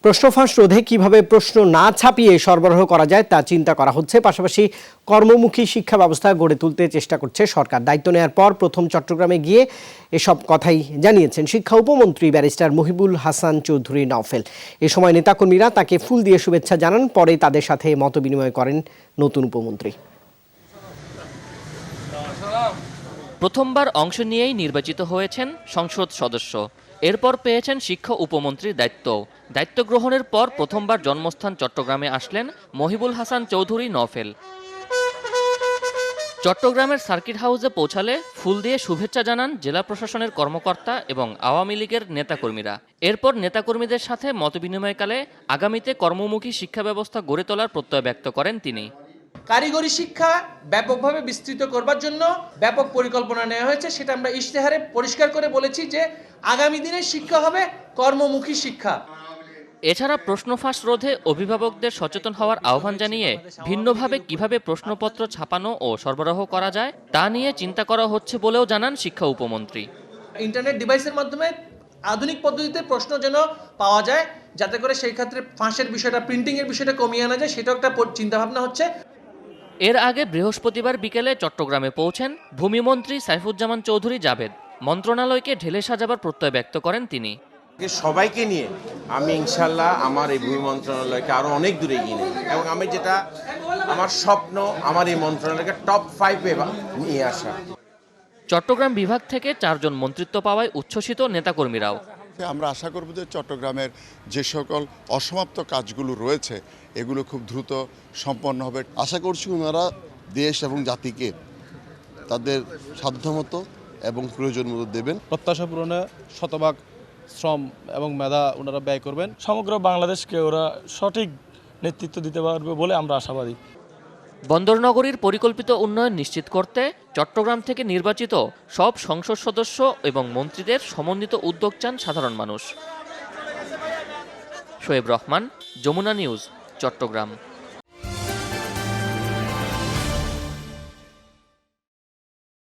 প্রশ্ন ফাঁস রোধে কিভাবে প্রশ্ন না ছাপিয়ে সরবরাহ করা যায় তা চিন্তা করা হচ্ছে। পাশাপাশি কর্মমুখী শিক্ষা ব্যবস্থা গড়ে তুলতে চেষ্টা করছে সরকার। দায়িত্ব নেওয়ার পর প্রথম চট্টগ্রামে গিয়ে এসব কথাই জানিয়েছেন শিক্ষা উপমন্ত্রী ব্যারিস্টার মহিবুল হাসান চৌধুরী নওফেল। এ সময় নেতাকর্মীরা তাকে ফুল দিয়ে শুভেচ্ছা জানান। পরে তাদের সাথে মতবিনিময় করেন নতুন উপমন্ত্রী। প্রথমবার অংশ নিয়েই নির্বাচিত হয়েছেন সংসদ সদস্য। এরপর পেয়েছেন শিক্ষা উপমন্ত্রীর দায়িত্ব গ্রহণের পর প্রথমবার জন্মস্থান চট্টগ্রামে আসলেন মহিবুল হাসান চৌধুরী নওফেল। চট্টগ্রামের সার্কিট হাউসে পৌঁছালে ফুল দিয়ে শুভেচ্ছা জানান জেলা প্রশাসনের কর্মকর্তা এবং আওয়ামী লীগের নেতাকর্মীরা। এরপর নেতাকর্মীদের সাথে মতবিনিময়কালে আগামীতে কর্মমুখী শিক্ষা ব্যবস্থা গড়ে তোলার প্রত্যয় ব্যক্ত করেন তিনি। কারিগরি শিক্ষা ব্যাপকভাবে বিস্তৃত করবার জন্য ব্যাপক পরিকল্পনা নেওয়া হয়েছে। সেটা আমরা ইশতেহারে পরিষ্কার করে বলেছি যে আগামী দিনের শিক্ষা হবে কর্মমুখী শিক্ষা। এছাড়া প্রশ্ন ফাঁস রোধে অভিভাবকদের সচেতন হওয়ার আহ্বান জানিয়ে ভিন্নভাবে কিভাবে প্রশ্নপত্র ছাপানো ও সরবরাহ করা যায় তা নিয়ে চিন্তা করা হচ্ছে বলেও জানান শিক্ষা উপমন্ত্রী। ইন্টারনেট ডিভাইসের মাধ্যমে আধুনিক পদ্ধতিতে প্রশ্ন যেন পাওয়া যায়, যাতে করে সেই ক্ষেত্রে ফাঁসের বিষয়টা, প্রিন্টিংয়ের বিষয়টা কমিয়ে আনা যায়, সেটাও একটা চিন্তাভাবনা হচ্ছে। এর আগে বৃহস্পতিবার বিকেলে চট্টগ্রামে পৌঁছেন ভূমিমন্ত্রী সাইফুজ্জামান চৌধুরী জাবেদ। মন্ত্রণালয়কে ঢেলে সাজাবার প্রত্যয় ব্যক্ত করেন তিনি। সবাইকে নিয়ে আমি ইনশাল্লাহ আমার এই ভূমি মন্ত্রণালয়কে আরো অনেক দূরে এগিয়ে নেব এবং আমি যেটা আমার স্বপ্ন, আমার এই মন্ত্রণালয়কে টপ 5-এ নিয়ে আসা। চট্টগ্রাম বিভাগ থেকে 4 জন মন্ত্রিত্ব পাওয়ায় উচ্ছ্বসিত নেতাকর্মীরাও। আমরা আশা করব যে চট্টগ্রামের যে সকল অসমাপ্ত কাজগুলো রয়েছে এগুলো খুব দ্রুত সম্পন্ন হবে। আশা করছি ওনারা দেশ এবং জাতিকে তাদের সাধ্যমতো এবং প্রয়োজন মতো দেবেন। প্রত্যাশা পূরণে শতভাগ শ্রম এবং মেধা ওনারা ব্যয় করবেন। সমগ্র বাংলাদেশকে ওরা সঠিক নেতৃত্ব দিতে পারবে বলে আমরা আশাবাদী। বন্দরনগরীর পরিকল্পিত উন্নয়ন নিশ্চিত করতে চট্টগ্রাম থেকে নির্বাচিত সব সংসদ সদস্য এবং মন্ত্রীদের সমন্বিত উদ্যোগ চান সাধারণ মানুষ। শোয়েব রহমান, যমুনা নিউজ, চট্টগ্রাম।